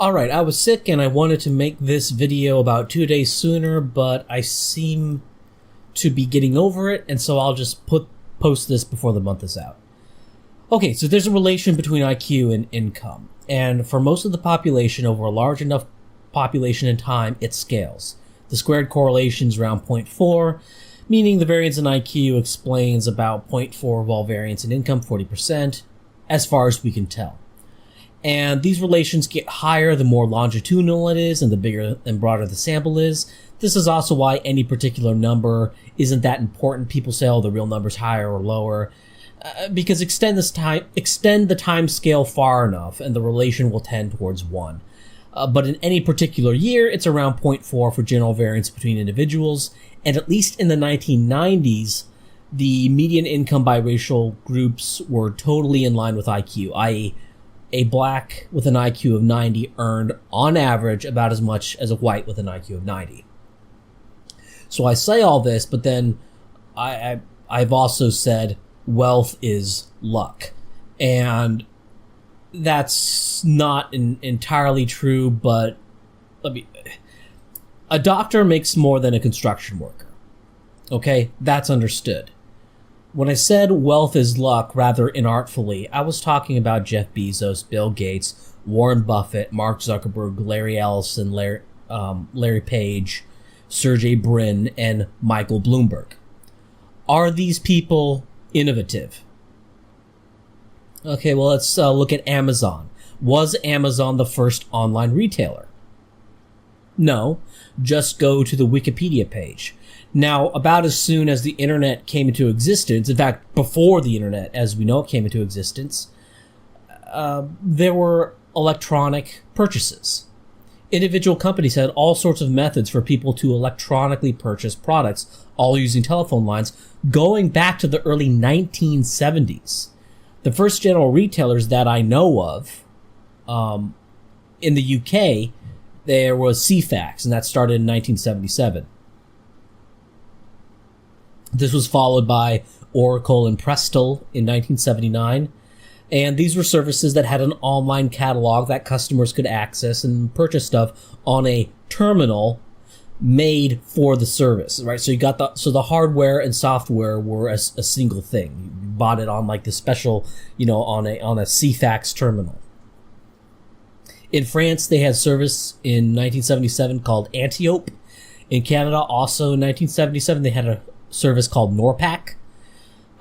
Alright, I was sick and I wanted to make this video about 2 days sooner, but I seem to be getting over it, and so I'll just post this before the month is out. Okay, so there's a relation between IQ and income, and for most of the population, over a large enough population in time, it scales. The squared correlation is around 0.4, meaning the variance in IQ explains about 0.4 of all variance in income, 40%, as far as we can tell. And these relations get higher the more longitudinal it is and the bigger and broader the sample is. This is also why any particular number isn't that important. People say, oh, the real number's higher or lower, because extend the time scale far enough and the relation will tend towards 1. But in any particular year, it's around 0.4 for general variance between individuals, and at least in the 1990s, the median income by racial groups were totally in line with IQ, i.e., a black with an IQ of 90 earned, on average, about as much as a white with an IQ of 90. So I say all this, but then I've also said wealth is luck. And that's not entirely true, but a doctor makes more than a construction worker. Okay, that's understood. When I said wealth is luck rather inartfully, I was talking about Jeff Bezos, Bill Gates, Warren Buffett, Mark Zuckerberg, Larry Ellison, Larry Page, Sergey Brin, and Michael Bloomberg. Are these people innovative? Okay, well, let's look at Amazon. Was Amazon the first online retailer? No, just go to the Wikipedia page. Now, about as soon as the internet came into existence, in fact, before the internet as we know it came into existence, there were electronic purchases. Individual companies had all sorts of methods for people to electronically purchase products, all using telephone lines, going back to the early 1970s. The first general retailers that I know of, in the UK, there was CFAX, and that started in 1977. This was followed by Oracle and Prestel in 1979. And these were services that had an online catalog that customers could access and purchase stuff on a terminal made for the service, right? So you got the hardware and software were a single thing. You bought it on like the special, on a CFAX terminal. In France, they had service in 1977 called Antiope. In Canada, also in 1977, they had a service called Norpac.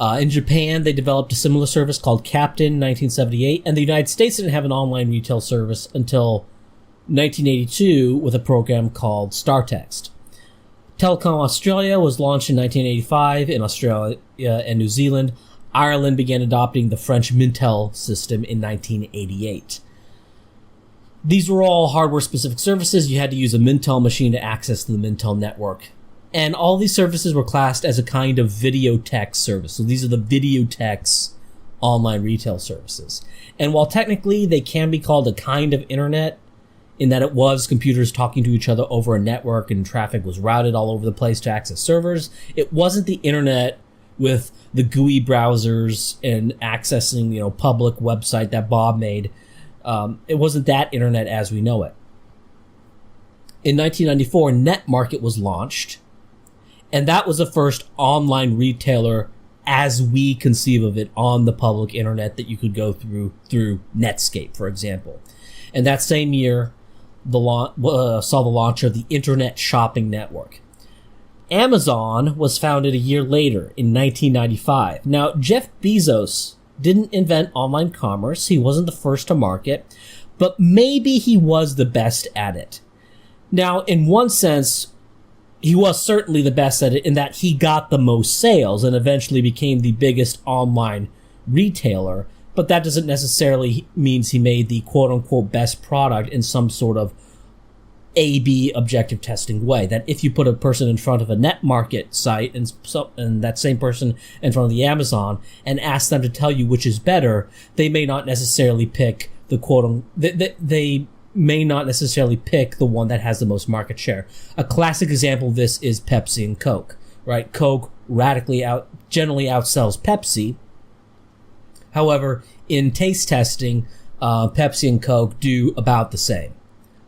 In Japan, they developed a similar service called Captain in 1978, and the United States didn't have an online retail service until 1982 with a program called StarText. Telecom Australia was launched in 1985 in Australia and New Zealand. Ireland began adopting the French Mintel system in 1988. These were all hardware-specific services. You had to use a Mintel machine to access the Mintel network. And all these services were classed as a kind of videotex service. So these are the videotex online retail services. And while technically they can be called a kind of internet, in that it was computers talking to each other over a network and traffic was routed all over the place to access servers, it wasn't the internet with the GUI browsers and accessing, public website that Bob made. It wasn't that internet as we know it. In 1994, NetMarket was launched. And that was the first online retailer as we conceive of it on the public internet that you could go through Netscape, for example. And that same year, saw the launch of the Internet Shopping Network. Amazon was founded a year later in 1995. Now, Jeff Bezos didn't invent online commerce. He wasn't the first to market, but maybe he was the best at it. Now, in one sense, he was certainly the best at it in that he got the most sales and eventually became the biggest online retailer, but that doesn't necessarily means he made the quote-unquote best product in some sort of A/B objective testing way. That if you put a person in front of a NetMarket site and that same person in front of the Amazon and ask them to tell you which is better, they may not necessarily pick the they may not necessarily pick the one that has the most market share. A classic example of this is Pepsi and Coke, right? Coke generally outsells Pepsi. However, in taste testing, Pepsi and Coke do about the same.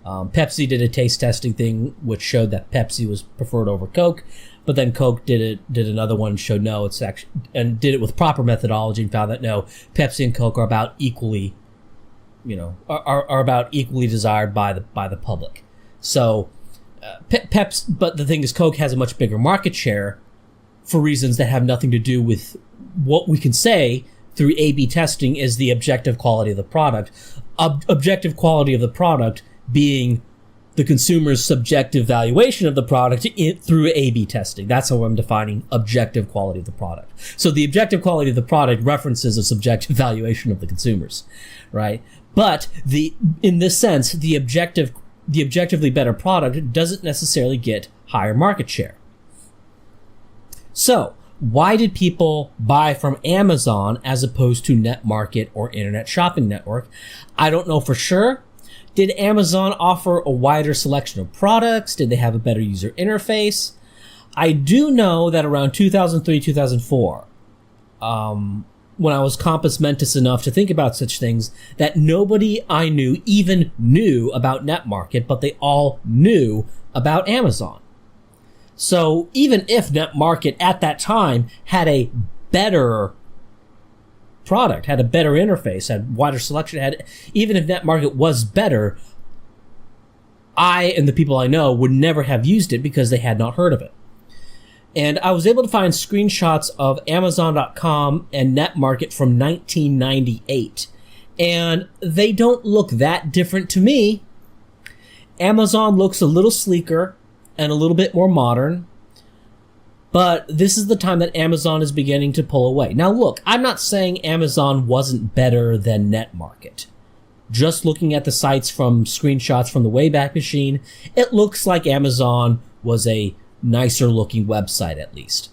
Pepsi did a taste testing thing which showed that Pepsi was preferred over Coke, but then Coke did another one and showed no, it's actually, and did it with proper methodology and found that no, Pepsi and Coke are about equally, are about equally desired by the public. So but the thing is, Coke has a much bigger market share for reasons that have nothing to do with what we can say through A/B testing is the objective quality of the product. Objective quality of the product being the consumer's subjective valuation of the product through A/B testing. That's how I'm defining objective quality of the product. So the objective quality of the product references a subjective valuation of the consumers, right? But in this sense, the objectively better product doesn't necessarily get higher market share. So, why did people buy from Amazon as opposed to Netmarket or Internet Shopping Network? I don't know for sure. Did Amazon offer a wider selection of products? Did they have a better user interface? I do know that around 2003, 2004, when I was compos mentis enough to think about such things, that nobody I knew even knew about Netmarket, but they all knew about Amazon. So even if Netmarket at that time had a better product, had a better interface, had wider selection, even if Netmarket was better, I and the people I know would never have used it because they had not heard of it. And I was able to find screenshots of Amazon.com and Netmarket from 1998. And they don't look that different to me. Amazon looks a little sleeker and a little bit more modern. But this is the time that Amazon is beginning to pull away. Now look, I'm not saying Amazon wasn't better than Netmarket. Just looking at the sites from screenshots from the Wayback Machine, it looks like Amazon was a nicer looking website at least.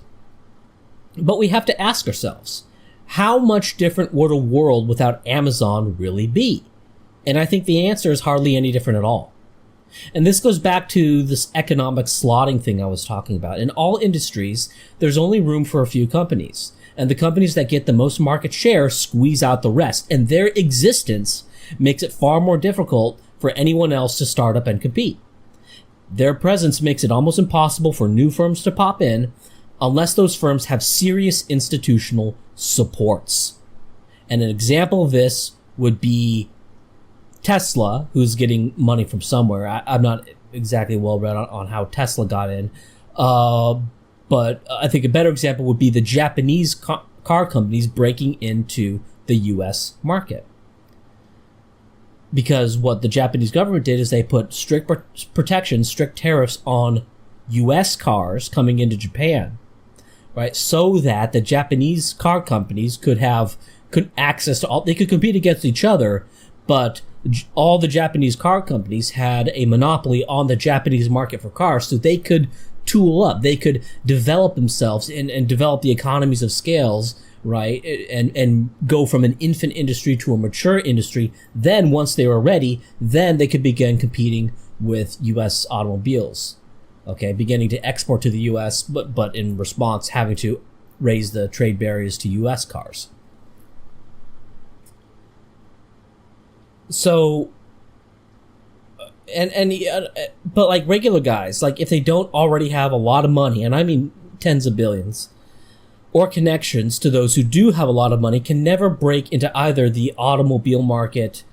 But we have to ask ourselves, how much different would a world without Amazon really be? And I think the answer is hardly any different at all. And this goes back to this economic slotting thing I was talking about. In all industries, there's only room for a few companies. And the companies that get the most market share squeeze out the rest. And their existence makes it far more difficult for anyone else to start up and compete. Their presence makes it almost impossible for new firms to pop in unless those firms have serious institutional supports. And an example of this would be Tesla, who's getting money from somewhere. I'm not exactly well read on how Tesla got in. But I think a better example would be the Japanese car companies breaking into the US market. Because what the Japanese government did is they put strict protections, strict tariffs on US cars coming into Japan, right? So that the Japanese car companies could access to all, they could compete against each other, but all the Japanese car companies had a monopoly on the Japanese market for cars, so they could tool up, they could develop themselves and develop the economies of scales, right? And go from an infant industry to a mature industry. Then once they were ready, then they could begin competing with US automobiles. Okay, beginning to export to the US, but in response having to raise the trade barriers to US cars. So, but like regular guys, like if they don't already have a lot of money, and I mean tens of billions, or connections to those who do have a lot of money, can never break into either the automobile market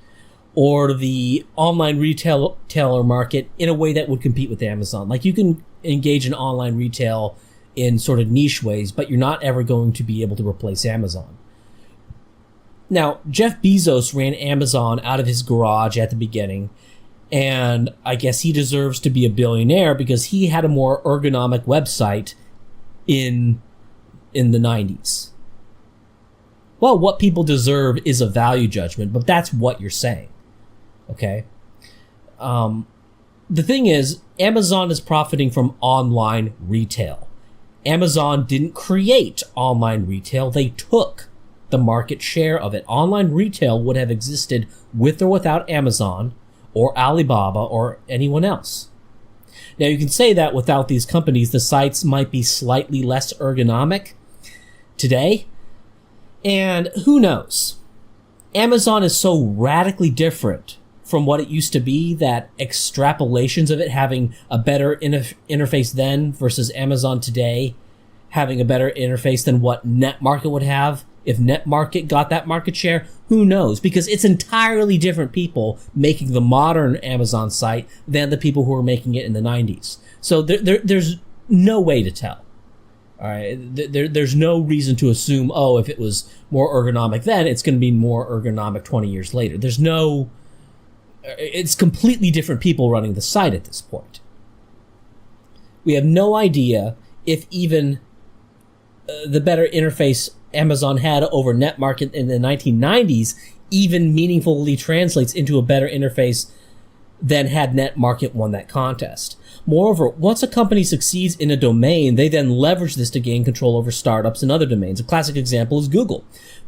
or the online retailer market in a way that would compete with Amazon. Like you can engage in online retail in sort of niche ways, but you're not ever going to be able to replace Amazon. Now, Jeff Bezos ran Amazon out of his garage at the beginning, and I guess he deserves to be a billionaire because he had a more ergonomic website in the 90s. Well, what people deserve is a value judgment, but that's what you're saying. Okay? The thing is, Amazon is profiting from online retail. Amazon didn't create online retail, they took the market share of it. Online retail would have existed with or without Amazon or Alibaba or anyone else. Now you can say that without these companies, the sites might be slightly less ergonomic today. And who knows? Amazon is so radically different from what it used to be, that extrapolations of it having a better interface then versus Amazon today having a better interface than what NetMarket would have if NetMarket got that market share, who knows? Because it's entirely different people making the modern Amazon site than the people who were making it in the 90s. So there's no way to tell. All right, there's no reason to assume, oh, if it was more ergonomic then, it's going to be more ergonomic 20 years later. It's completely different people running the site at this point. We have no idea if even the better interface Amazon had over NetMarket in the 1990s even meaningfully translates into a better interface than had NetMarket won that contest. Moreover, once a company succeeds in a domain, they then leverage this to gain control over startups and other domains. A classic example is Google.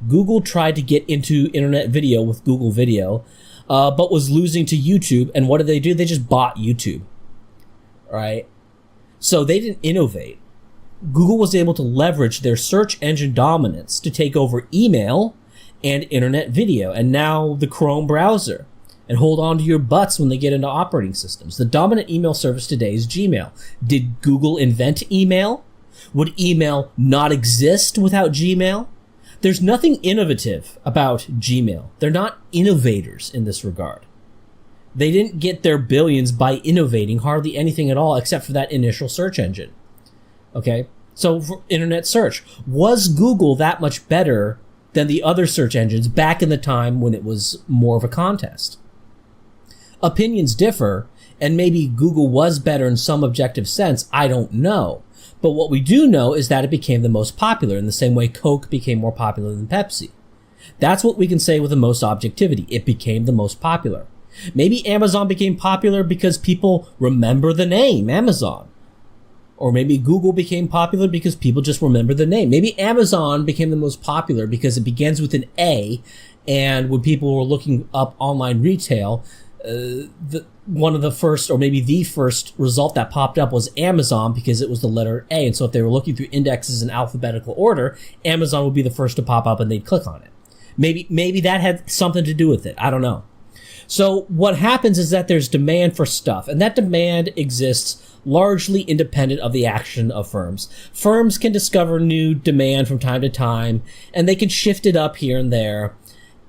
Google tried to get into internet video with Google Video, but was losing to YouTube. And what did they do? They just bought YouTube. Right? So they didn't innovate. Google was able to leverage their search engine dominance to take over email and internet video, and now the Chrome browser. And hold on to your butts when they get into operating systems. The dominant email service today is Gmail. Did Google invent email? Would email not exist without Gmail? There's nothing innovative about Gmail. They're not innovators in this regard. They didn't get their billions by innovating hardly anything at all except for that initial search engine. Okay? So for internet search, was Google that much better than the other search engines back in the time when it was more of a contest? Opinions differ, and maybe Google was better in some objective sense, I don't know. But what we do know is that it became the most popular, in the same way Coke became more popular than Pepsi. That's what we can say with the most objectivity. It became the most popular. Maybe Amazon became popular because people remember the name Amazon. Or maybe Google became popular because people just remember the name. Maybe Amazon became the most popular because it begins with an A, and when people were looking up online retail, one of the first, or maybe the first result that popped up was Amazon because it was the letter A. And so if they were looking through indexes in alphabetical order, Amazon would be the first to pop up and they'd click on it. Maybe that had something to do with it. I don't know. So what happens is that there's demand for stuff, and that demand exists largely independent of the action of firms. Firms can discover new demand from time to time, and they can shift it up here and there.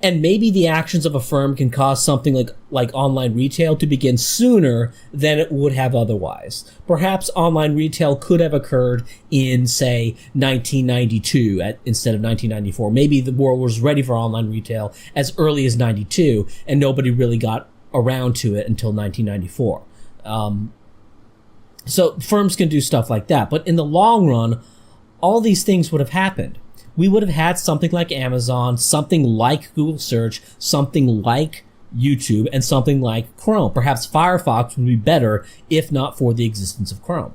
And maybe the actions of a firm can cause something like online retail to begin sooner than it would have otherwise. Perhaps online retail could have occurred in, say, 1992 instead of 1994. Maybe the world was ready for online retail as early as 92, and nobody really got around to it until 1994. So firms can do stuff like that. But in the long run, all these things would have happened. We would have had something like Amazon, something like Google Search, something like YouTube, and something like Chrome. Perhaps Firefox would be better if not for the existence of Chrome.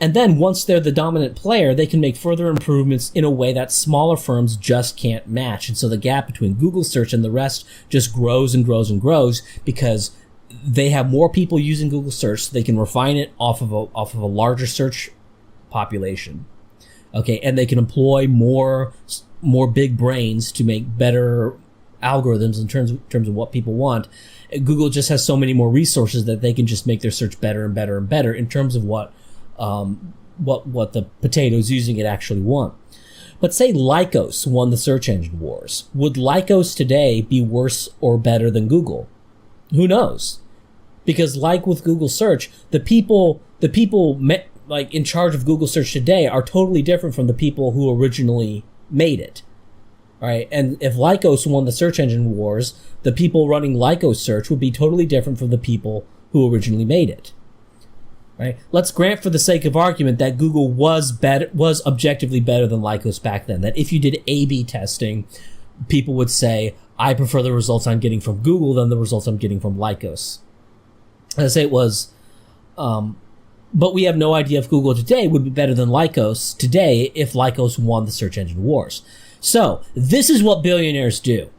And then once they're the dominant player, they can make further improvements in a way that smaller firms just can't match. And so the gap between Google Search and the rest just grows and grows and grows because they have more people using Google Search, so they can refine it off of a larger search population. Okay, and they can employ more big brains to make better algorithms in terms of what people want. Google just has so many more resources that they can just make their search better and better and better in terms of what the potatoes using it actually want. But say Lycos won the search engine wars. Would Lycos today be worse or better than Google? Who knows? Because like with Google Search, the people like in charge of Google Search today are totally different from the people who originally made it. All right, and if Lycos won the search engine wars, the people running Lycos Search would be totally different from the people who originally made it. Right? Let's grant for the sake of argument that Google was objectively better than Lycos back then. That if you did A/B testing, people would say, I prefer the results I'm getting from Google than the results I'm getting from Lycos. I say it was, but we have no idea if Google today would be better than Lycos today if Lycos won the search engine wars. So this is what billionaires do.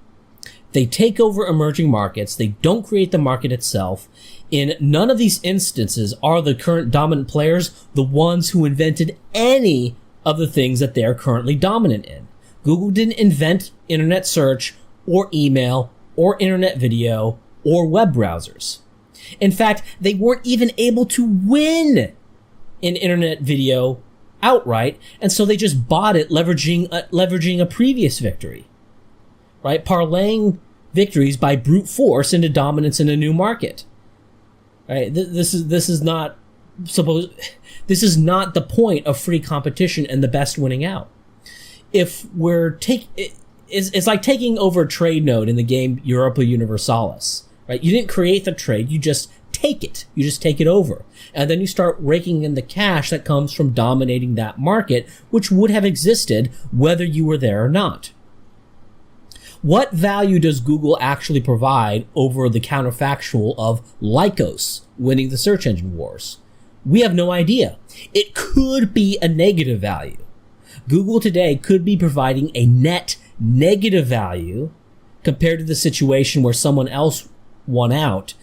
They take over emerging markets. They don't create the market itself. In none of these instances are the current dominant players the ones who invented any of the things that they're currently dominant in. Google didn't invent internet search or email or internet video or web browsers. In fact, they weren't even able to win in internet video outright, and so they just bought it, leveraging a previous victory, right? Parlaying victories by brute force into dominance in a new market, right? This is not the point of free competition and the best winning out. If it's like taking over a trade node in the game Europa Universalis, right? You didn't create the trade, you just take it. You just take it over. And then you start raking in the cash that comes from dominating that market, which would have existed whether you were there or not. What value does Google actually provide over the counterfactual of Lycos winning the search engine wars? We have no idea. It could be a negative value. Google today could be providing a net negative value compared to the situation where someone else won out,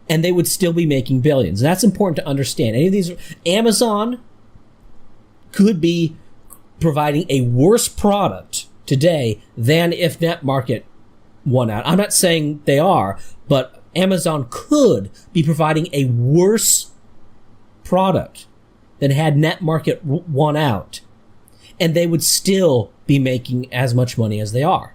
and they would still be making billions. And that's important to understand. Any of these, Amazon could be providing a worse product today than if NetMarket won out. I'm not saying they are, but Amazon could be providing a worse product than had NetMarket won out, and they would still be making as much money as they are.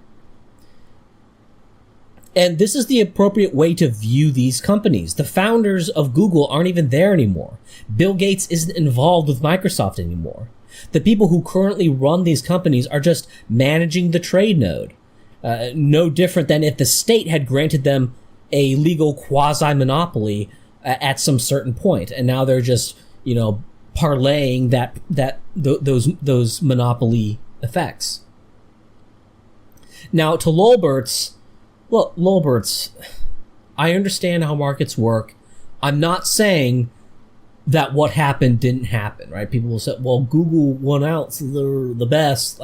And this is the appropriate way to view these companies. The founders of Google aren't even there anymore. Bill Gates isn't involved with Microsoft anymore. The people who currently run these companies are just managing the trade node. No different than if the state had granted them a legal quasi-monopoly at some certain point, and now they're just, parlaying those monopoly effects. Now, to Lolberts, I understand how markets work. I'm not saying that what happened didn't happen, right? People will say, well, Google won out, so they're the best.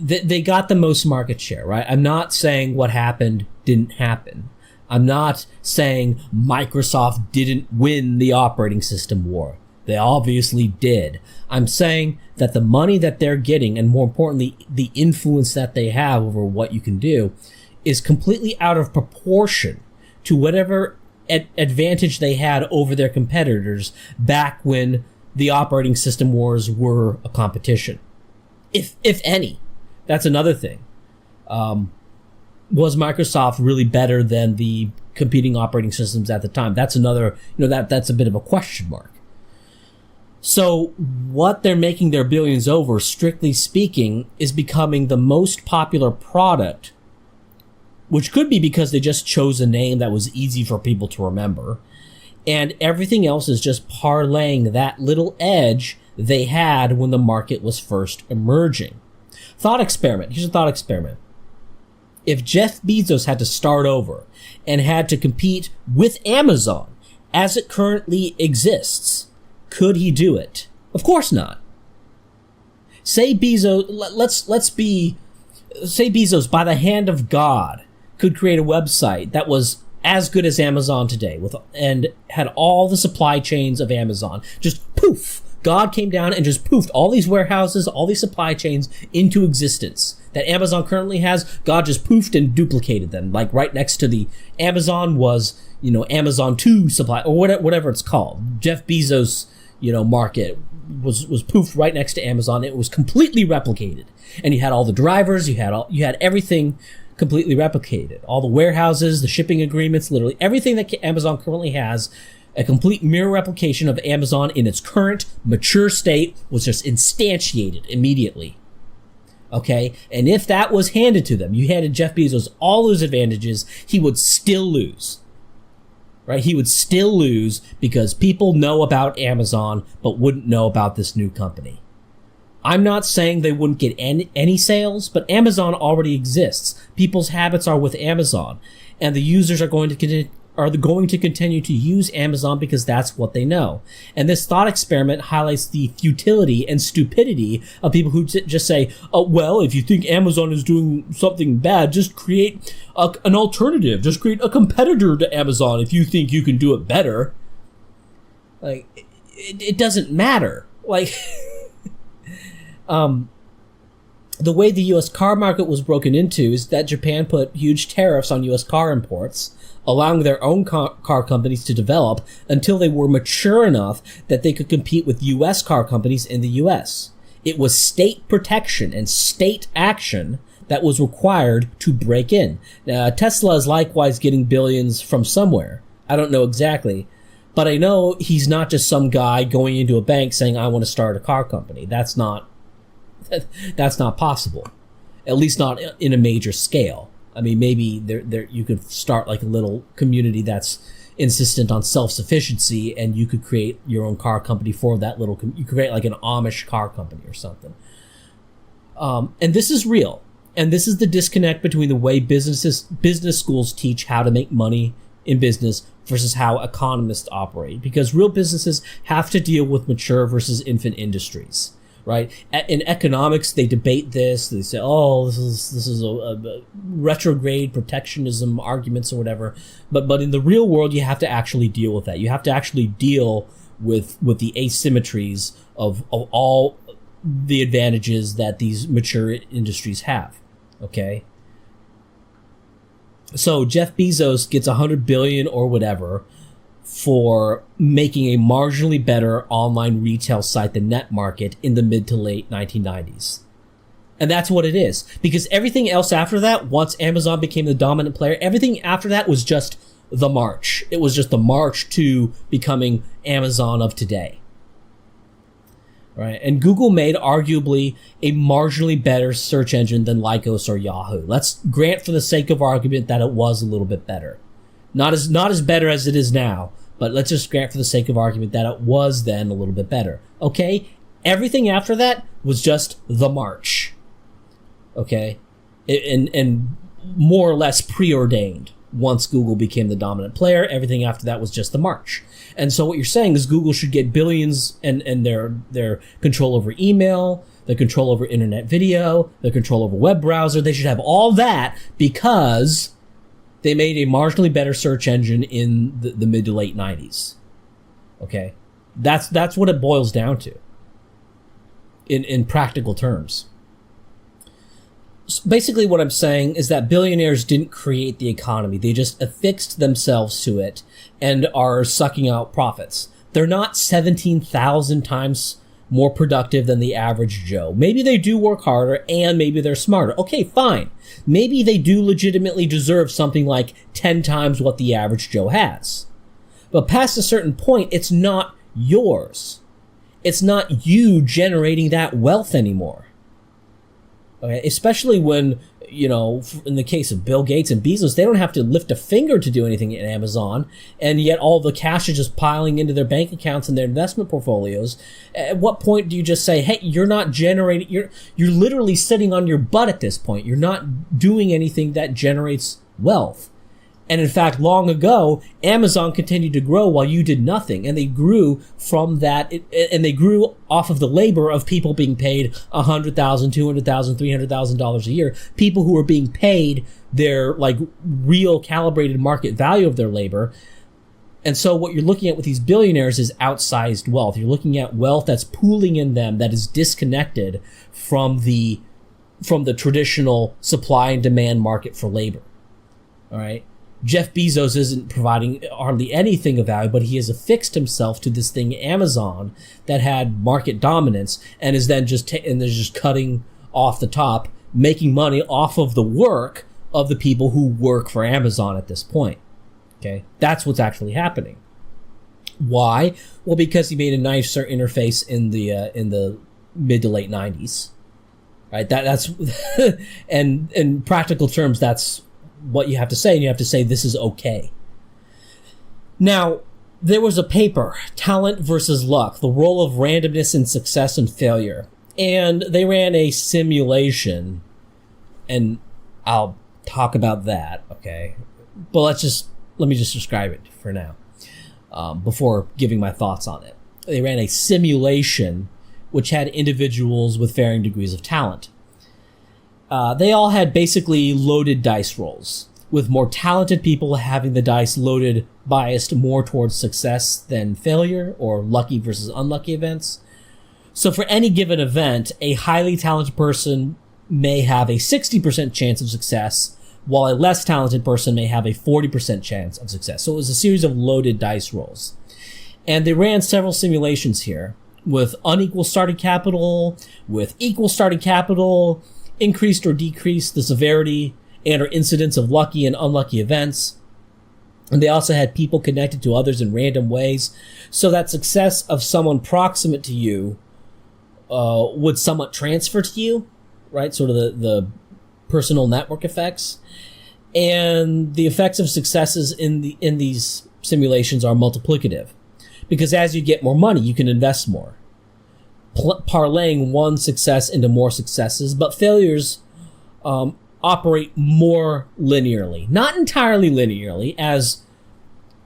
They got the most market share, right? I'm not saying what happened didn't happen. I'm not saying Microsoft didn't win the operating system war. They obviously did. I'm saying that the money that they're getting, and more importantly, the influence that they have over what you can do, is completely out of proportion to whatever advantage they had over their competitors back when the operating system wars were a competition. If any. That's another thing. Was Microsoft really better than the competing operating systems at the time? That's another, that's a bit of a question mark. So what they're making their billions over, strictly speaking, is becoming the most popular product, which could be because they just chose a name that was easy for people to remember. And everything else is just parlaying that little edge they had when the market was first emerging. Thought experiment. Here's a thought experiment. If Jeff Bezos had to start over and had to compete with Amazon as it currently exists, could he do it? Of course not. Say Bezos, say Bezos, by the hand of God, could create a website that was as good as Amazon today, and had all the supply chains of Amazon. Just poof! God came down and just poofed all these warehouses, all these supply chains into existence that Amazon currently has. God just poofed and duplicated them. Like right next to the Amazon was, Amazon 2 supply, or whatever it's called. Jeff Bezos, market was poofed right next to Amazon. It was completely replicated. And you had all the drivers, you had everything completely replicated. All the warehouses, the shipping agreements, literally everything that Amazon currently has. A complete mirror replication of Amazon in its current mature state was just instantiated immediately. Okay? And if that was handed to them, you handed Jeff Bezos all those advantages, he would still lose. Right? He would still lose because people know about Amazon but wouldn't know about this new company. I'm not saying they wouldn't get any sales, but Amazon already exists. People's habits are with Amazon, and the users are going to continue to use Amazon because that's what they know. And this thought experiment highlights the futility and stupidity of people who just say, oh, well, if you think Amazon is doing something bad, just create an alternative. Just create a competitor to Amazon if you think you can do it better. Like, it doesn't matter. Like, the way the U.S. car market was broken into is that Japan put huge tariffs on U.S. car imports, allowing their own car companies to develop until they were mature enough that they could compete with U.S. car companies in the U.S. It was state protection and state action that was required to break in. Now, Tesla is likewise getting billions from somewhere. I don't know exactly, but I know he's not just some guy going into a bank saying, I want to start a car company. That's not possible, at least not in a major scale. I mean, maybe there you could start like a little community that's insistent on self-sufficiency, and you could create your own car company for that little. You could create like an Amish car company or something. And this is real, and this is the disconnect between the way business schools teach how to make money in business versus how economists operate, because real businesses have to deal with mature versus infant industries. Right? In economics, they debate this. They say, "Oh, this is a retrograde protectionism arguments or whatever." But in the real world, you have to actually deal with that. You have to actually deal with the asymmetries of all the advantages that these mature industries have. Okay. So Jeff Bezos gets $100 billion or whatever for making a marginally better online retail site than NetMarket in the mid to late 1990s. And that's what it is. Because everything else after that, once Amazon became the dominant player, everything after that was just the march. It was just the march to becoming Amazon of today. Right? And Google made arguably a marginally better search engine than Lycos or Yahoo. Let's grant for the sake of argument that it was a little bit better. Not as better as it is now, but let's just grant for the sake of argument that it was then a little bit better. Okay? Everything after that was just the march. Okay? And more or less preordained. Once Google became the dominant player, everything after that was just the march. And so what you're saying is Google should get billions and their control over email, their control over internet video, their control over web browser. They should have all that because they made a marginally better search engine in the mid to late 90s. Okay? That's what it boils down to in practical terms. So basically what I'm saying is that billionaires didn't create the economy. They just affixed themselves to it and are sucking out profits. They're not 17,000 times more productive than the average Joe. Maybe they do work harder and maybe they're smarter. Okay, fine. Maybe they do legitimately deserve something like 10 times what the average Joe has. But past a certain point, it's not yours. It's not you generating that wealth anymore. Okay, especially when, in the case of Bill Gates and Bezos, they don't have to lift a finger to do anything in Amazon, and yet all the cash is just piling into their bank accounts and their investment portfolios. At what point do you just say, hey, you're not generating, you're literally sitting on your butt at this point. You're not doing anything that generates wealth. And in fact, long ago, Amazon continued to grow while you did nothing. And they grew from that, and they grew off of the labor of people being paid $100,000, $200,000, $300,000 a year. People who were being paid their real calibrated market value of their labor. And so what you're looking at with these billionaires is outsized wealth. You're looking at wealth that's pooling in them that is disconnected from the traditional supply and demand market for labor. All right. Jeff Bezos isn't providing hardly anything of value, but he has affixed himself to this thing, Amazon, that had market dominance, and is then just cutting off the top, making money off of the work of the people who work for Amazon at this point. Okay, that's what's actually happening. Why? Well, because he made a nicer interface in the mid to late 90s. Right? That's and in practical terms, that's what you have to say, and you have to say this is okay. Now, there was a paper, Talent versus Luck, the role of randomness in success and failure. And they ran a simulation, and I'll talk about that, okay? But let me just describe it for now, before giving my thoughts on it. They ran a simulation which had individuals with varying degrees of talent. They all had basically loaded dice rolls, with more talented people having the dice loaded biased more towards success than failure, or lucky versus unlucky events. So for any given event, a highly talented person may have a 60% chance of success, while a less talented person may have a 40% chance of success. So it was a series of loaded dice rolls. And they ran several simulations here with unequal starting capital, with equal starting capital, increased or decreased the severity and or incidence of lucky and unlucky events. And they also had people connected to others in random ways, so that success of someone proximate to you would somewhat transfer to you, right? Sort of the personal network effects. And the effects of successes in these simulations are multiplicative, because as you get more money, you can invest more, parlaying one success into more successes. But failures operate more linearly, not entirely linearly, as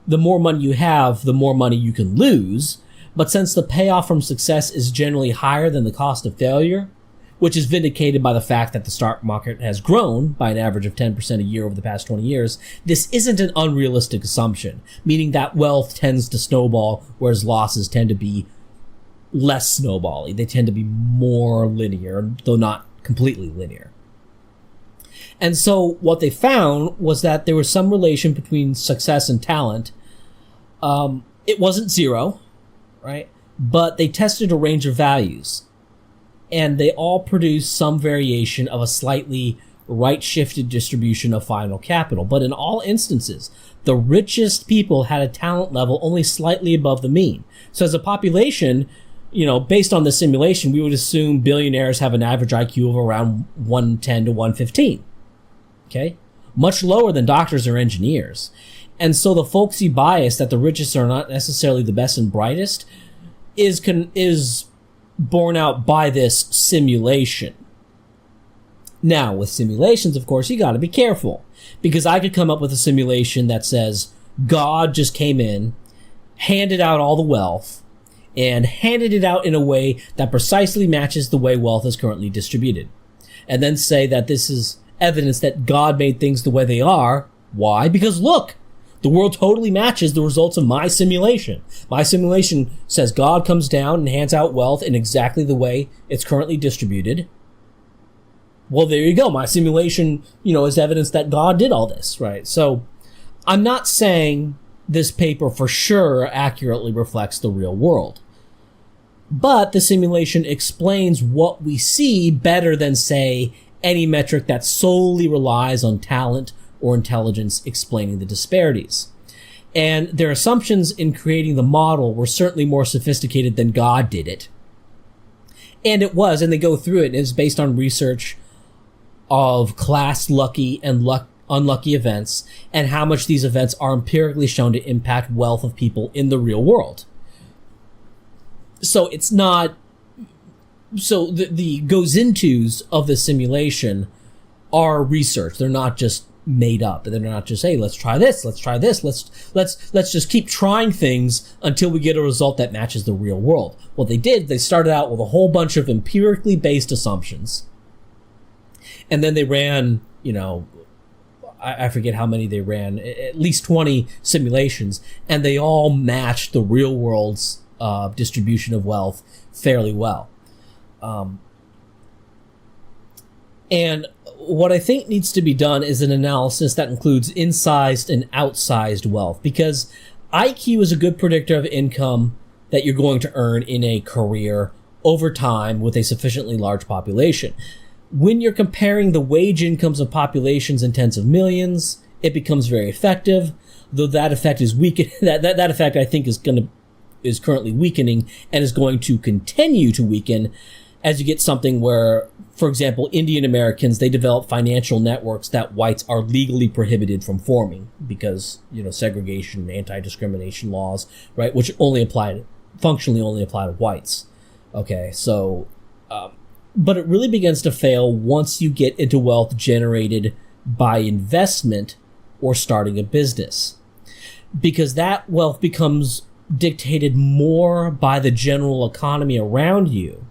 the more money you have, the more money you can lose. But since the payoff from success is generally higher than the cost of failure, which is vindicated by the fact that the stock market has grown by an average of 10% a year over the past 20 years, this isn't an unrealistic assumption, meaning that wealth tends to snowball, whereas losses tend to be less snowbally. They tend to be more linear, though not completely linear. And so what they found was that there was some relation between success and talent. It wasn't zero, right? But they tested a range of values, and they all produced some variation of a slightly right-shifted distribution of final capital. But in all instances, the richest people had a talent level only slightly above the mean. So as a population, based on the simulation, we would assume billionaires have an average IQ of around 110 to 115. Okay? Much lower than doctors or engineers. And so the folksy bias that the richest are not necessarily the best and brightest is borne out by this simulation. Now, with simulations, of course, you got to be careful, because I could come up with a simulation that says God just came in, handed out all the wealth, and handed it out in a way that precisely matches the way wealth is currently distributed, and then say that this is evidence that God made things the way they are. Why? Because look, the world totally matches the results of my simulation. My simulation says God comes down and hands out wealth in exactly the way it's currently distributed. Well, there you go. My simulation, is evidence that God did all this, right? So I'm not saying this paper for sure accurately reflects the real world, but the simulation explains what we see better than, say, any metric that solely relies on talent or intelligence explaining the disparities. And their assumptions in creating the model were certainly more sophisticated than God did it. And it was, and they go through it, and it's based on research of class lucky and unlucky events, and how much these events are empirically shown to impact wealth of people in the real world. So it's not, so the goes-intos of the simulation are research. They're not just made up. They're not just, hey, let's try this, let's just keep trying things until we get a result that matches the real world. What they did, they started out with a whole bunch of empirically based assumptions, and then they ran, I forget how many they ran, at least 20 simulations, and they all matched the real world's distribution of wealth fairly well. And what I think needs to be done is an analysis that includes insized and outsized wealth, because IQ is a good predictor of income that you're going to earn in a career over time with a sufficiently large population. When you're comparing the wage incomes of populations in tens of millions, it becomes very effective, though that effect is weak. That effect, I think, is currently weakening and is going to continue to weaken as you get something where, for example, Indian Americans, they develop financial networks that whites are legally prohibited from forming because, segregation, anti-discrimination laws, right, which functionally only apply to whites. Okay, so, but it really begins to fail once you get into wealth generated by investment or starting a business, because that wealth becomes dictated more by the general economy around you.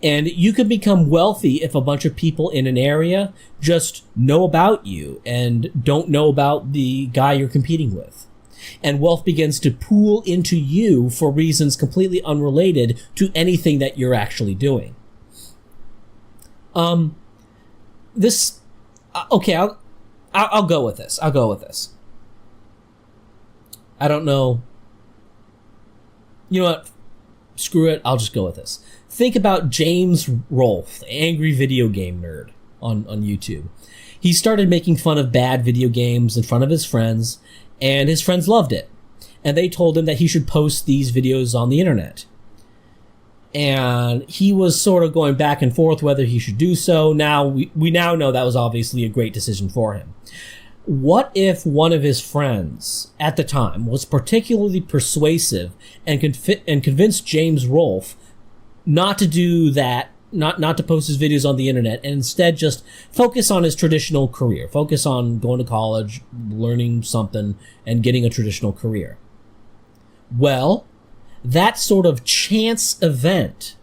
And you can become wealthy if a bunch of people in an area just know about you and don't know about the guy you're competing with. And wealth begins to pool into you for reasons completely unrelated to anything that you're actually doing. this, okay, I'll go with this. I'll go with this. I don't know. You know what? Screw it. I'll just go with this. Think about James Rolfe, the angry video game nerd on YouTube. He started making fun of bad video games in front of his friends, and his friends loved it. And they told him that he should post these videos on the internet. And he was sort of going back and forth whether he should do so. Now, we now know that was obviously a great decision for him. What if one of his friends at the time was particularly persuasive and convinced James Rolfe not to do that, not to post his videos on the internet, and instead just focus on his traditional career, focus on going to college, learning something, and getting a traditional career? Well, that sort of chance event,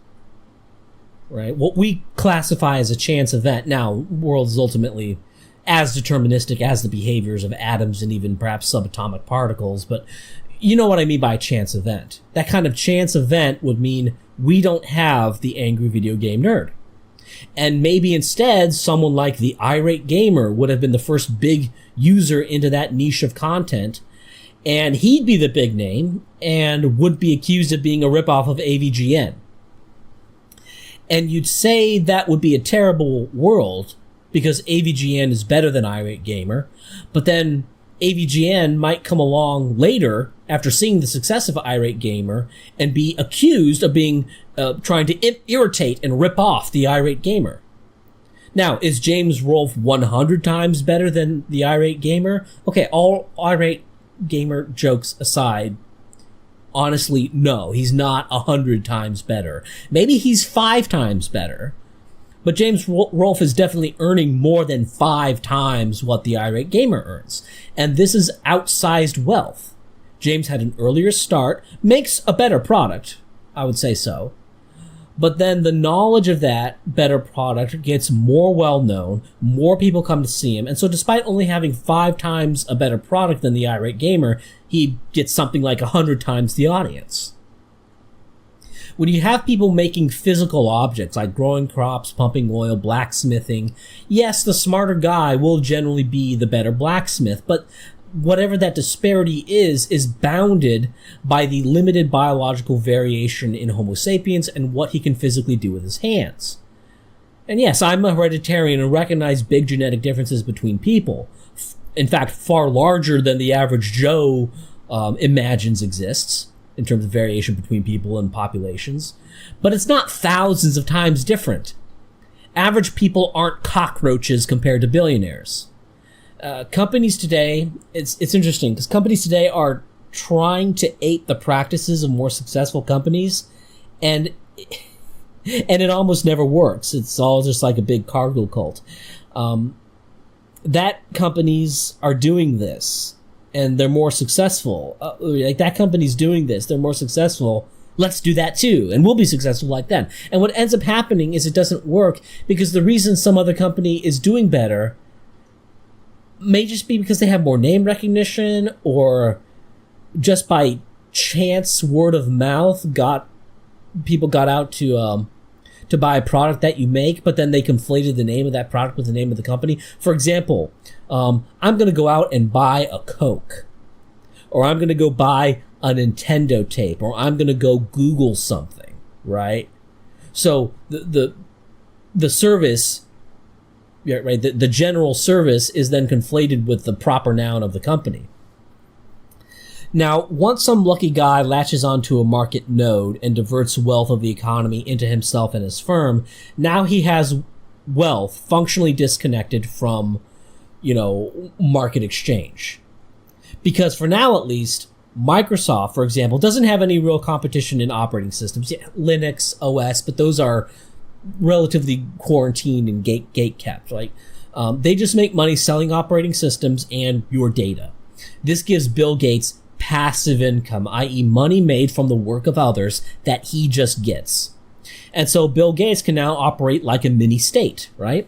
right? What we classify as a chance event, now, world is ultimately as deterministic as the behaviors of atoms and even perhaps subatomic particles, but you know what I mean by a chance event. That kind of chance event would mean we don't have the angry video game nerd. And maybe instead, someone like the irate gamer would have been the first big user into that niche of content, and he'd be the big name and would be accused of being a ripoff of AVGN. And you'd say that would be a terrible world, because AVGN is better than irate gamer, but then AVGN might come along later after seeing the success of irate gamer and be accused of being trying to irritate and rip off the irate gamer. Now, is James Rolfe 100 times better than the irate gamer? Okay, all irate gamer jokes aside, honestly, no, he's not 100 times better. Maybe he's 5 times better. But James Rolfe is definitely earning more than 5 times what the irate gamer earns. And this is outsized wealth. James had an earlier start, makes a better product, I would say so. But then the knowledge of that better product gets more well-known, more people come to see him, and so despite only having 5 times a better product than the irate gamer, he gets something like 100 times the audience. When you have people making physical objects like growing crops, pumping oil, blacksmithing, yes, the smarter guy will generally be the better blacksmith, but whatever that disparity is bounded by the limited biological variation in Homo sapiens and what he can physically do with his hands. And yes, I'm a hereditarian and recognize big genetic differences between people. In fact, far larger than the average Joe imagines exists in terms of variation between people and populations. But it's not thousands of times different. Average people aren't cockroaches compared to billionaires. Companies today, it's interesting, because companies today are trying to ape the practices of more successful companies, and it almost never works. It's all just like a big cargo cult. That companies are doing this, and they're more successful. Like, that company's doing this, they're more successful. Let's do that too, and we'll be successful like them. And what ends up happening is it doesn't work, because the reason some other company is doing better may just be because they have more name recognition, or just by chance, word of mouth, people got out to buy a product that you make, but then they conflated the name of that product with the name of the company. For example, I'm going to go out and buy a Coke, or I'm going to go buy a Nintendo tape, or I'm going to go Google something, right? So the service, yeah, right, the general service is then conflated with the proper noun of the company. Now, once some lucky guy latches onto a market node and diverts wealth of the economy into himself and his firm, now he has wealth functionally disconnected from, market exchange. Because for now, at least, Microsoft, for example, doesn't have any real competition in operating systems. Yeah, Linux, OS, but those are relatively quarantined and gate kept. Like, they just make money selling operating systems and your data. This gives Bill Gates passive income, i.e. money made from the work of others that he just gets. And so Bill Gates can now operate like a mini state, right?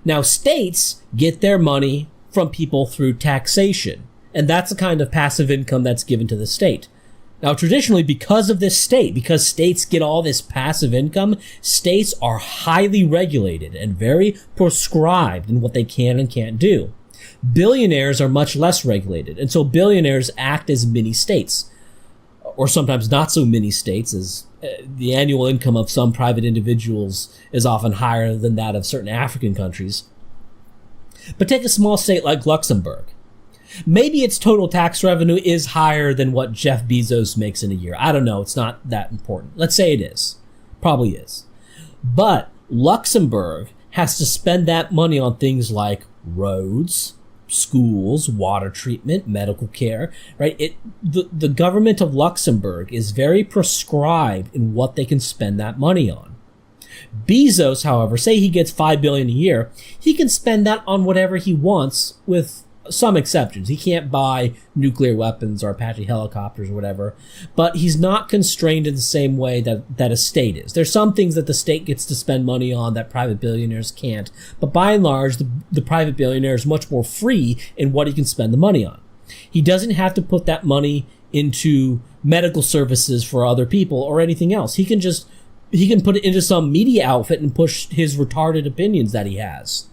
Now, states get their money from people through taxation, and that's the kind of passive income that's given to the state. Now, traditionally, because of this state, because states get all this passive income, states are highly regulated and very prescribed in what they can and can't do. Billionaires are much less regulated, and so billionaires act as mini states, or sometimes not so mini states, as the annual income of some private individuals is often higher than that of certain African countries. But take a small state like Luxembourg. Maybe its total tax revenue is higher than what Jeff Bezos makes in a year. I don't know. It's not that important. Let's say it is. Probably is. But Luxembourg has to spend that money on things like roads, schools, water treatment, medical care, right? The government of Luxembourg is very prescribed in what they can spend that money on. Bezos, however, say he gets $5 billion a year, he can spend that on whatever he wants, with some exceptions. He can't buy nuclear weapons or Apache helicopters or whatever, but he's not constrained in the same way that a state is. There's some things that the state gets to spend money on that private billionaires can't, but by and large, the private billionaire is much more free in what he can spend the money on. He doesn't have to put that money into medical services for other people or anything else. He can put it into some media outfit and push his retarded opinions that he has.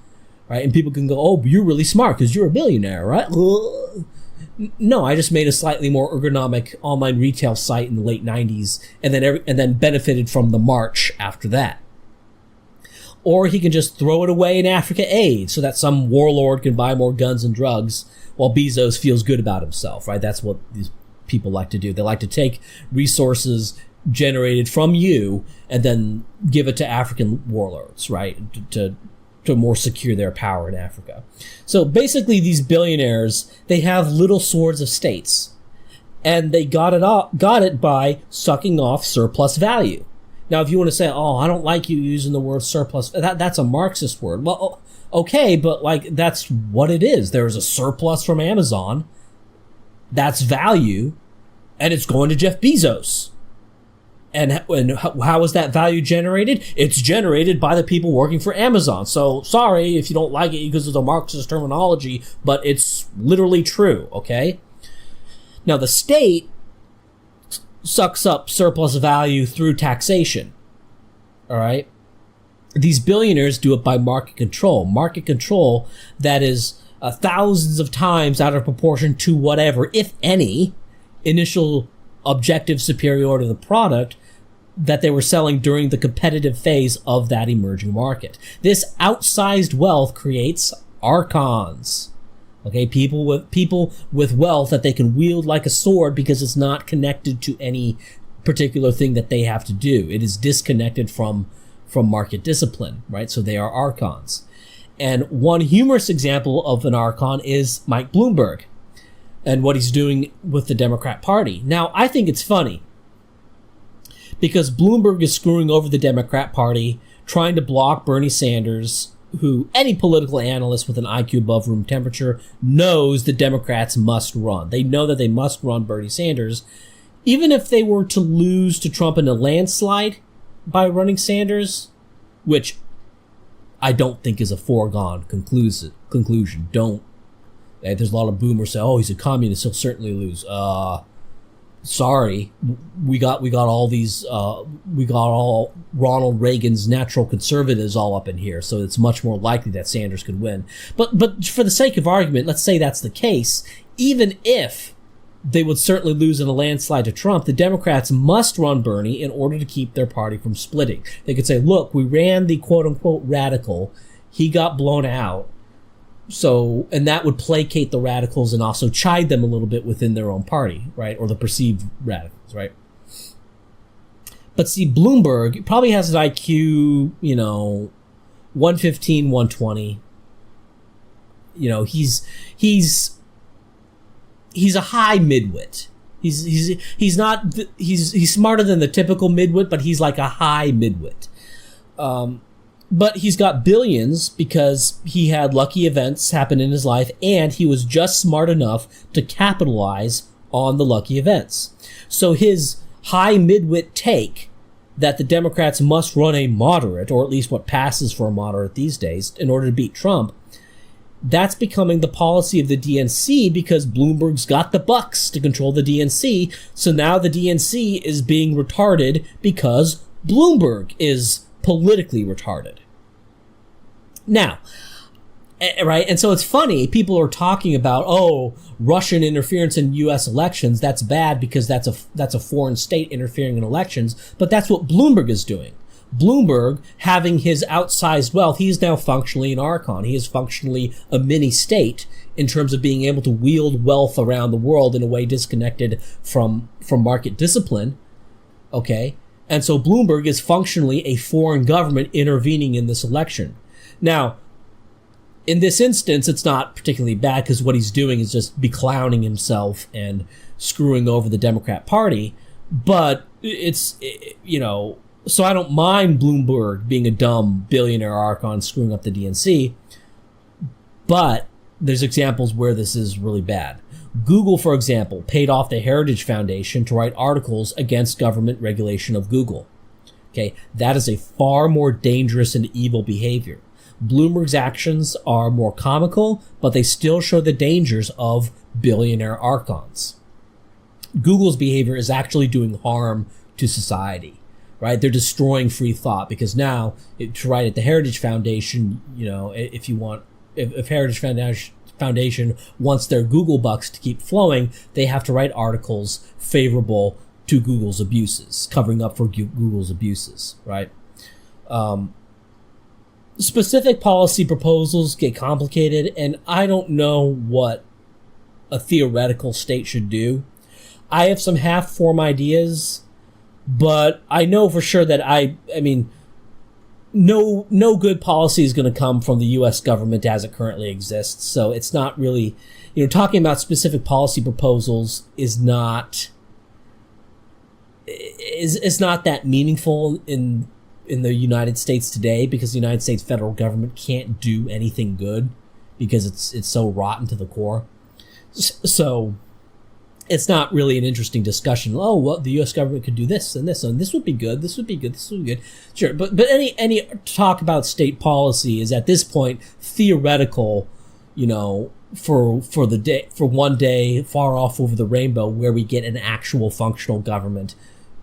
Right? And people can go, oh, but you're really smart because you're a billionaire, right? No, I just made a slightly more ergonomic online retail site in the late 90s and then benefited from the march after that. Or he can just throw it away in Africa aid so that some warlord can buy more guns and drugs while Bezos feels good about himself, right? That's what these people like to do. They like to take resources generated from you and then give it to African warlords, right? To more secure their power in Africa. So basically, these billionaires, they have little swords of states, and they got it by sucking off surplus value. Now, if you want to say, oh, I don't like you using the word surplus, that's a Marxist word. Well, okay, but like, that's what it is. There's a surplus from Amazon. That's value, and it's going to Jeff Bezos. And how is that value generated? It's generated by the people working for Amazon. So sorry if you don't like it because of the Marxist terminology, but it's literally true, okay? Now, the state sucks up surplus value through taxation, all right? These billionaires do it by market control. Market control that is thousands of times out of proportion to whatever, if any, initial objective superiority of the product that they were selling during the competitive phase of that emerging market. This outsized wealth creates archons. Okay, people with wealth that they can wield like a sword because it's not connected to any particular thing that they have to do. It is disconnected from market discipline, right? So they are archons. And one humorous example of an archon is Mike Bloomberg and what he's doing with the Democrat Party. Now, I think it's funny because Bloomberg is screwing over the Democrat Party, trying to block Bernie Sanders, who any political analyst with an IQ above room temperature knows the Democrats must run. They know that they must run Bernie Sanders. Even if they were to lose to Trump in a landslide by running Sanders, which I don't think is a foregone conclusion. There's a lot of boomers say, "Oh, he's a communist; he'll certainly lose." Sorry, we got all Ronald Reagan's natural conservatives all up in here, so it's much more likely that Sanders could win. But for the sake of argument, let's say that's the case. Even if they would certainly lose in a landslide to Trump, the Democrats must run Bernie in order to keep their party from splitting. They could say, "Look, we ran the quote-unquote radical; he got blown out." So, and that would placate the radicals and also chide them a little bit within their own party, right? Or the perceived radicals, right? But see, Bloomberg probably has an IQ, 115, 120. He's a high midwit. He's smarter than the typical midwit, but he's like a high midwit. But he's got billions because he had lucky events happen in his life, and he was just smart enough to capitalize on the lucky events. So his high midwit take that the Democrats must run a moderate, or at least what passes for a moderate these days, in order to beat Trump, that's becoming the policy of the DNC because Bloomberg's got the bucks to control the DNC. So now the DNC is being retarded because Bloomberg is politically retarded. Now, right? And so it's funny, people are talking about, oh, Russian interference in U.S. elections, that's bad because that's a foreign state interfering in elections, but that's what Bloomberg is doing. Bloomberg, having his outsized wealth, he's now functionally an archon. He is functionally a mini state in terms of being able to wield wealth around the world in a way disconnected from market discipline. Okay? And so Bloomberg is functionally a foreign government intervening in this election. Now, in this instance, it's not particularly bad because what he's doing is just beclowning himself and screwing over the Democrat Party. But it's, you know, so I don't mind Bloomberg being a dumb billionaire archon screwing up the DNC. But there's examples where this is really bad. Google, for example, paid off the Heritage Foundation to write articles against government regulation of Google. Okay, that is a far more dangerous and evil behavior. Bloomberg's actions are more comical, but they still show the dangers of billionaire archons. Google's behavior is actually doing harm to society, right? They're destroying free thought because now, to write at the Heritage Foundation, you know, if Heritage Foundation wants their Google bucks to keep flowing, they have to write articles favorable to Google's abuses, covering up for Google's abuses, right? Specific policy proposals get complicated, and I don't know what a theoretical state should do. I have some half-formed ideas, but I know for sure that I mean, no good policy is going to come from the U.S. government as it currently exists. So it's not really, you know, talking about specific policy proposals is not that meaningful in the United States today because the United States federal government can't do anything good because it's so rotten to the core. So it's not really an interesting discussion. Oh, well, the U.S. government could do this and this, and this would be good. This would be good. This would be good. Sure, but any talk about state policy is at this point theoretical. You know, for one day far off over the rainbow where we get an actual functional government,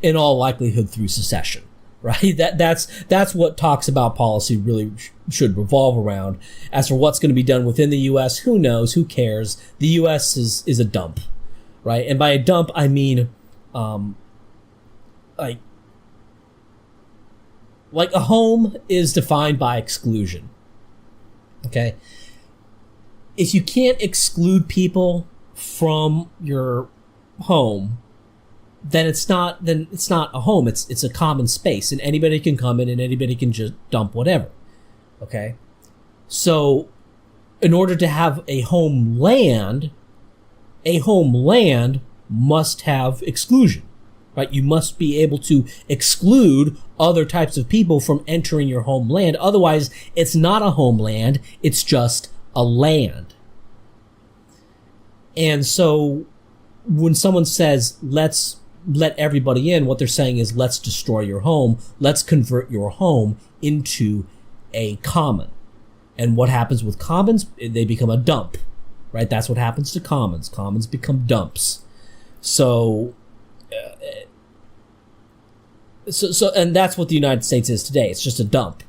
in all likelihood through secession. Right? That's what talks about policy really should revolve around. As for what's going to be done within the U.S., who knows? Who cares? The U.S. is a dump, right? And by a dump, I mean, like a home is defined by exclusion. Okay? If you can't exclude people from your home, then it's not a home. It's a common space, and anybody can come in and anybody can just dump whatever. Okay? So in order to have a homeland must have exclusion. Right? You must be able to exclude other types of people from entering your homeland. Otherwise, it's not a homeland, it's just a land. And so when someone says, let's let everybody in, what they're saying is, let's destroy your home. Let's convert your home into a common. And what happens with commons? They become a dump, right? That's what happens to commons. Commons become dumps. So, and that's what the United States is today. It's just a dump.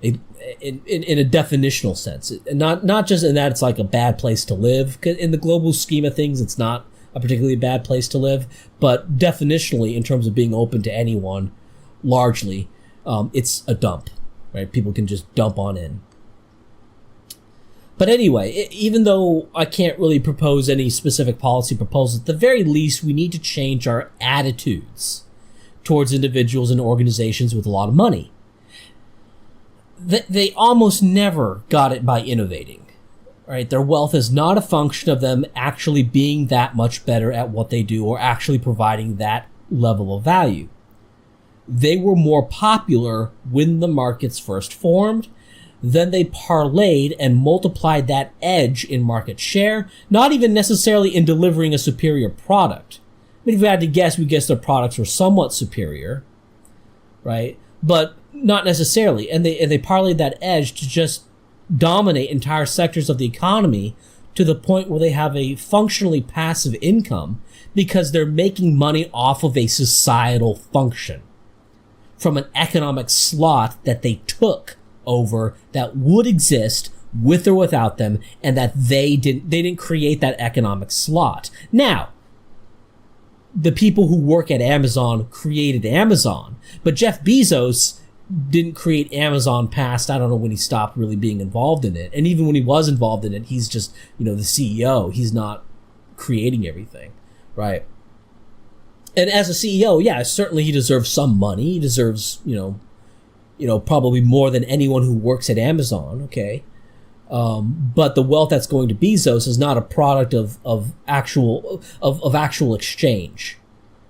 In a definitional sense. Not just in that it's like a bad place to live. 'Cause in the global scheme of things, it's not a particularly bad place to live, but definitionally, in terms of being open to anyone, largely, it's a dump, right? People can just dump on in. But anyway, even though I can't really propose any specific policy proposals, at the very least, we need to change our attitudes towards individuals and organizations with a lot of money. They almost never got it by innovating. Right? Their wealth is not a function of them actually being that much better at what they do or actually providing that level of value. They were more popular when the markets first formed. Then they parlayed and multiplied that edge in market share, not even necessarily in delivering a superior product. I mean, if we had to guess, we guess their products were somewhat superior, right? But not necessarily. And they parlayed that edge to just dominate entire sectors of the economy to the point where they have a functionally passive income because they're making money off of a societal function from an economic slot that they took over that would exist with or without them, and that they didn't create that economic slot. Now, the people who work at Amazon created Amazon, but Jeff Bezos didn't create Amazon past, I don't know when he stopped really being involved in it. And even when he was involved in it, he's just, the CEO. He's not creating everything, right? And as a CEO, yeah, certainly he deserves some money. He deserves, probably more than anyone who works at Amazon, okay? But the wealth that's going to Bezos is not a product of actual exchange,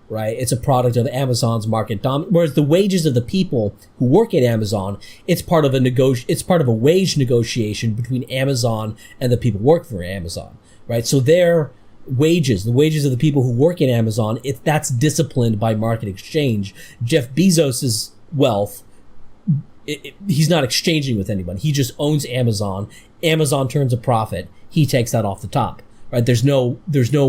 right? It's a product of Amazon's market whereas the wages of the people who work at Amazon, it's part of a wage negotiation between Amazon and the people who work for Amazon, right? So their wages, the wages of the people who work at Amazon, that's disciplined by market exchange. Jeff Bezos's wealth, he's not exchanging with anyone. He just owns Amazon. Amazon turns a profit. He takes that off the top, right? There's no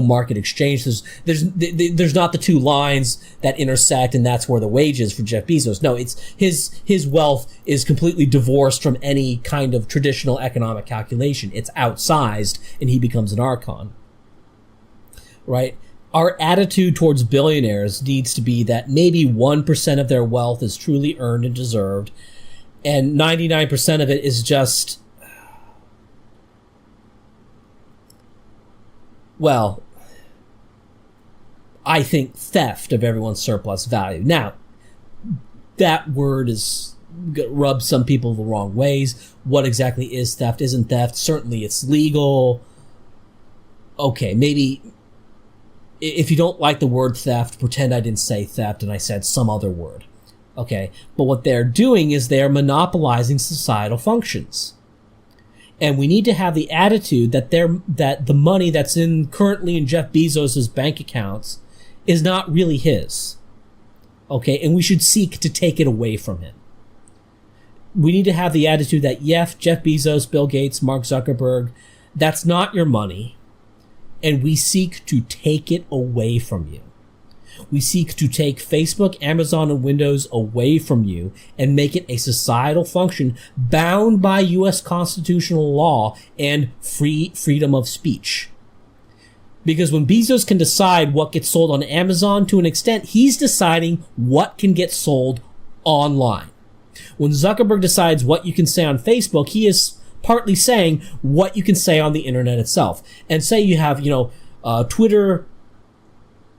market exchange. There's not the two lines that intersect, and that's where the wage is for Jeff Bezos. No, it's his wealth is completely divorced from any kind of traditional economic calculation. It's outsized, and he becomes an archon, right? Our attitude towards billionaires needs to be that maybe 1% of their wealth is truly earned and deserved, and 99% of it is just, well, I think theft of everyone's surplus value. Now, that word is rubs some people the wrong ways. What exactly is theft? Isn't theft? Certainly it's legal. Okay, maybe if you don't like the word theft, pretend I didn't say theft and I said some other word. Okay, but what they're doing is they're monopolizing societal functions. And we need to have the attitude that the money that's currently in Jeff Bezos's bank accounts is not really his. Okay, and we should seek to take it away from him. We need to have the attitude that, yes, Jeff Bezos, Bill Gates, Mark Zuckerberg, that's not your money, and we seek to take it away from you. We seek to take Facebook, Amazon, and Windows away from you and make it a societal function bound by U.S. constitutional law and freedom of speech. Because when Bezos can decide what gets sold on Amazon, to an extent, he's deciding what can get sold online. When Zuckerberg decides what you can say on Facebook, he is partly saying what you can say on the internet itself. And say you have, Twitter,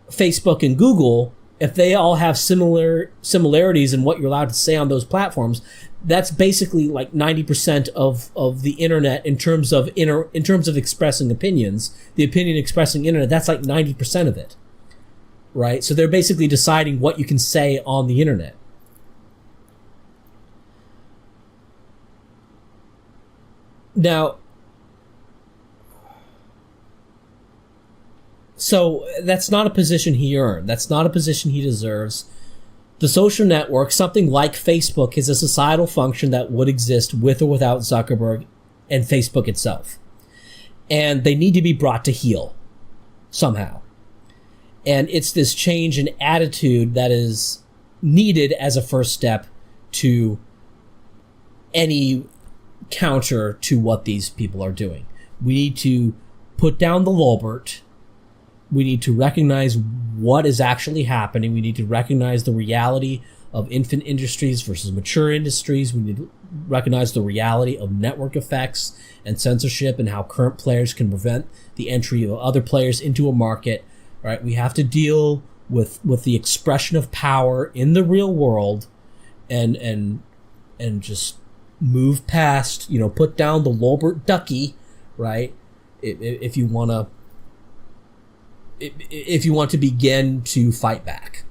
Facebook, and Google, if they all have similarities in what you're allowed to say on those platforms, that's basically like 90% of the internet in terms of expressing opinions. The opinion expressing internet, that's like 90% of it, right? So they're basically deciding what you can say on the internet. Now, so that's not a position he earned. That's not a position he deserves. The social network, something like Facebook, is a societal function that would exist with or without Zuckerberg and Facebook itself. And they need to be brought to heel somehow. And it's this change in attitude that is needed as a first step to any counter to what these people are doing. We need to put down the Lolbert. We need to recognize what is actually happening. We need to recognize the reality of infant industries versus mature industries. We need to recognize the reality of network effects and censorship and how current players can prevent the entry of other players into a market. Right? We have to deal with the expression of power in the real world and just move past, put down the Lolbert ducky, right? If you want to begin to fight back.